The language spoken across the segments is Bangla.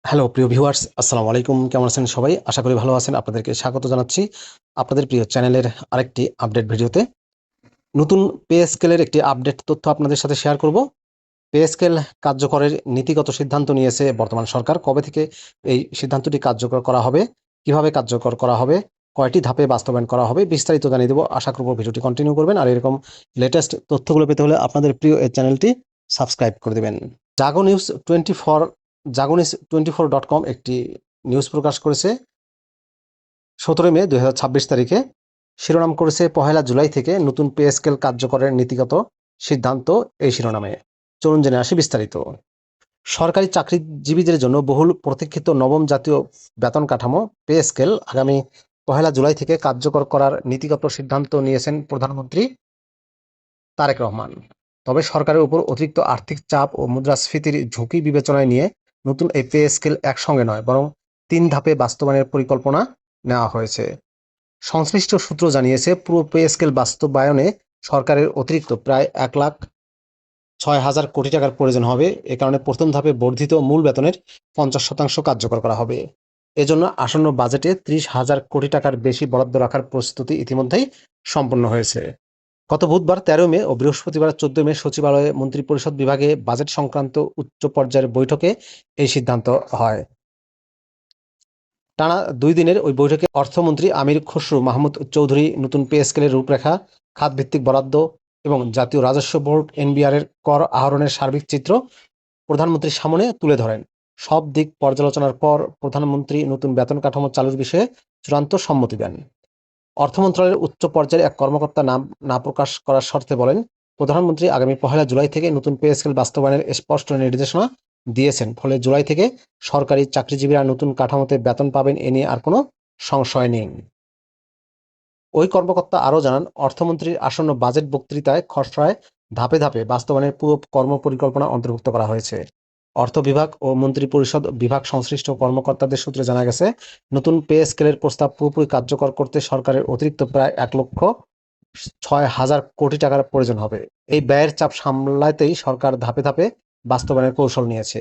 হ্যালো প্রিয় ভিউয়ার্স, আসসালামু আলাইকুম। কেমন আছেন সবাই? আশা করি ভালো আছেন। আপনাদেরকে স্বাগত জানাচ্ছি আপনাদের প্রিয় চ্যানেলের আরেকটি আপডেট ভিডিওতে। নতুন পে স্কেলের একটি আপডেট তথ্য আপনাদের সাথে শেয়ার করব। পে স্কেল কার্যকরের নীতিগত সিদ্ধান্ত নিয়েছে বর্তমান সরকার। কবে থেকে এই সিদ্ধান্তটি কার্যকর করা হবে, কিভাবে কার্যকর করা হবে, কয়টি ধাপে বাস্তবায়ন করা হবে, বিস্তারিত জানিয়ে দেব। আশা করব ভিডিওটি কন্টিনিউ করবেন। আর এরকম লেটেস্ট তথ্যগুলো পেতে হলে আপনাদের প্রিয় এই চ্যানেলটি সাবস্ক্রাইব করে দেবেন। জাগো নিউজ 24 জাগো নিউজ 24.com একটি নিউজ প্রকাশ করেছে 17 মে 2026 তারিখে। শিরোনাম করেছে পহেলা জুলাই থেকে নতুন পে স্কেল কার্যকরের নীতিগত সিদ্ধান্ত। এই শিরোনামে চলুন জেনে আসি বিস্তারিত। সরকারি চাকরিজীবীদের জন্য বহুল প্রতীক্ষিত নবম জাতীয় বেতন কাঠামো পে স্কেল আগামী পহেলা জুলাই থেকে কার্যকর করার নীতিগত সিদ্ধান্ত নিয়েছেন প্রধানমন্ত্রী তারেক রহমান। তবে সরকারের উপর অতিরিক্ত আর্থিক চাপ ও মুদ্রাস্ফীতির ঝুঁকি বিবেচনায় নিয়ে নতুন এই পে স্কেল একসঙ্গে নয়, বরং 3 ধাপে বাস্তবায়নের পরিকল্পনা নেওয়া হয়েছে। সংশ্লিষ্ট সূত্র জানিয়েছে, পুরো পে স্কেল বাস্তবায়নে সরকারের অতিরিক্ত প্রায় 1,06,000 কোটি টাকার প্রয়োজন হবে। এ কারণে প্রথম ধাপে বর্ধিত মূল বেতনের 50% কার্যকর করা হবে। এজন্য আসন্ন বাজেটে 30,000 কোটি টাকার বেশি বরাদ্দ রাখার প্রস্তুতি ইতিমধ্যেই সম্পন্ন হয়েছে। গত বুধবার 13 মে ও বৃহস্পতিবার 14 মে সচিবালয়ে মন্ত্রিপরিষদ বিভাগে বাজেট সংক্রান্ত উচ্চ পর্যায়ের বৈঠকে এই সিদ্ধান্ত হয়। টানা 2 দিনের ওই বৈঠকে অর্থমন্ত্রী আমির খসরু মাহমুদ চৌধুরী নতুন পে স্কেলের রূপরেখা, খাতভিত্তিক বরাদ্দ এবং জাতীয় রাজস্ব বোর্ড এনবিআর এর কর আহরণের সার্বিক চিত্র প্রধানমন্ত্রীর সামনে তুলে ধরেন। সব দিক পর্যালোচনার পর প্রধানমন্ত্রী নতুন বেতন কাঠামো চালুর বিষয়ে চূড়ান্ত সম্মতি দেন। অর্থ মন্ত্রণালয়ের উচ্চ পর্যায়ের এক কর্মকর্তা নাম না প্রকাশ করার শর্তে বলেন, প্রধানমন্ত্রী আগামী পহেলা জুলাই থেকে নতুন পে স্কেল বাস্তবায়নের স্পষ্ট নির্দেশনা দিয়েছেন। ফলে জুলাই থেকে সরকারি চাকরিজীবীরা নতুন কাঠামোতে বেতন পাবেন, এ নিয়ে আর কোনো সংশয় নেই। ওই কর্মকর্তা আরও জানান, অর্থমন্ত্রীর আসন্ন বাজেট বক্তৃতায় খসড়ায় ধাপে ধাপে বাস্তবায়নের পুরো কর্মপরিকল্পনা অন্তর্ভুক্ত করা হয়েছে। অর্থ বিভাগ ও মন্ত্রিপরিষদ বিভাগ সংশ্লিষ্ট কর্মকর্তাদের সূত্রে জানা গেছে, নতুন পে স্কেলের প্রস্তাব পুরোপুরি কার্যকর করতে সরকারের অতিরিক্ত প্রায় 1,06,000 কোটি টাকার প্রয়োজন হবে। এই ব্যয়ের চাপ সামলাতেই সরকার ধাপে ধাপে বাস্তবায়নের কৌশল নিয়েছে।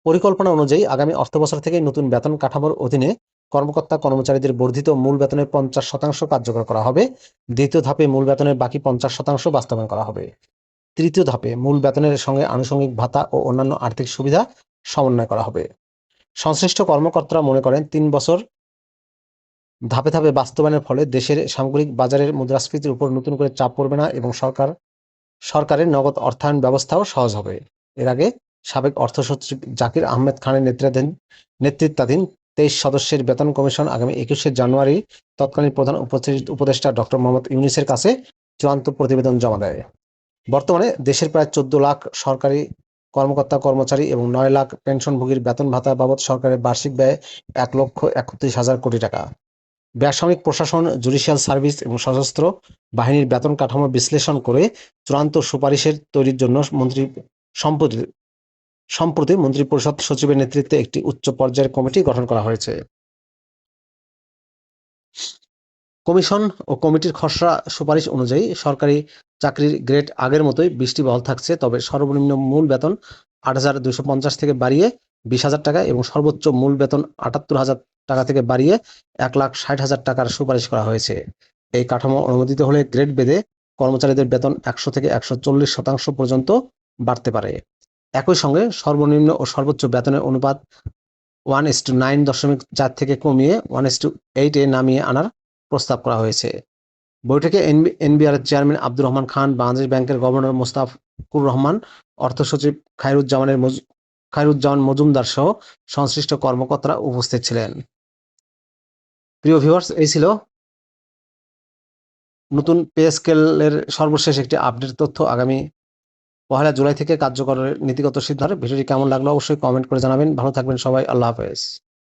পরিকল্পনা অনুযায়ী আগামী অর্থবছর থেকে নতুন বেতন কাঠামোর অধীনে কর্মকর্তা কর্মচারীদের বর্ধিত মূল বেতনের 50% কার্যকর করা হবে। দ্বিতীয় ধাপে মূল বেতনের বাকি 50% বাস্তবায়ন করা হবে। তৃতীয় ধাপে মূল বেতনের সঙ্গে আনুষঙ্গিক ভাতা ও অন্যান্য আর্থিক সুবিধা সমন্বয় করা হবে। সংশ্লিষ্ট কর্মকর্তারা মনে করেন, 3 বছর ধাপে ধাপে বাস্তবায়নের ফলে দেশের সামগ্রিক বাজারের মুদ্রাস্ফীতির উপর নতুন করে চাপ পড়বে না এবং সরকারের নগদ অর্থায়ন ব্যবস্থাও সহজ হবে। এর আগে সাবেক অর্থ সচিব জাকির আহমেদ খানের নেতৃত্বাধীন 23 সদস্যের বেতন কমিশন আগামী 21শে জানুয়ারি তৎকালীন প্রধান উপদেষ্টা ডক্টর মোহাম্মদ ইউনূসের কাছে চূড়ান্ত প্রতিবেদন জমা দেয়। বর্তমানে দেশের প্রায় 14 লাখ সরকারি কর্মকর্তা কর্মচারী এবং 9 লাখ পেনশনভোগীর বেতন ভাতা বাবদ সরকারের বার্ষিক ব্যয় 1,31,000 কোটি টাকা। বেসামরিক প্রশাসন, জুডিশিয়াল সার্ভিস এবং সশস্ত্র বাহিনীর বেতন কাঠামো বিশ্লেষণ করে চূড়ান্ত সুপারিশের তৈরির জন্য সম্প্রতি মন্ত্রিপরিষদ সচিবের নেতৃত্বে একটি উচ্চ পর্যায়ের কমিটি গঠন করা হয়েছে। কমিশন ও কমিটির খসড়া সুপারিশ অনুযায়ী সরকারি চাকরির গ্রেড আগের মতোই 20টি বহাল থাকছে, তবে সর্বনিম্ন মূল বেতন 8,250 থেকে বাড়িয়ে 20,000 টাকা এবং সর্বোচ্চ মূল বেতন 78,000 টাকা থেকে বাড়িয়ে 1,60,000 টাকার সুপারিশ করা হয়েছে। এই কাঠামো অনুমোদিত হলে গ্রেড বেঁধে কর্মচারীদের বেতন 100 থেকে 140% পর্যন্ত বাড়তে পারে। একই সঙ্গে সর্বনিম্ন ও সর্বোচ্চ বেতনের অনুপাত 1:9.4 থেকে কমিয়ে 1:8 এ নামিয়ে আনার প্রস্তাব করা হয়েছে। বৈঠকে এনবিআর চেয়ারম্যান আব্দুর রহমান খান, বাংলাদেশ ব্যাংকের গভর্নর মোস্তাফকুর রহমান, অর্থ সচিব খায়রুজ্জামান মজুমদার সহ সংশ্লিষ্ট কর্মকর্তারা উপস্থিত ছিলেন। প্রিয় ভিউয়ার্স, এই ছিল নতুন পে স্কেলের সর্বশেষ একটি আপডেট তথ্য। আগামী পহেলা জুলাই থেকে কার্যকরের নীতিগত সিদ্ধান্ত। ভিডিওটি কেমন লাগলো অবশ্যই কমেন্ট করে জানাবেন। ভালো থাকবেন সবাই। আল্লাহ হাফেজ।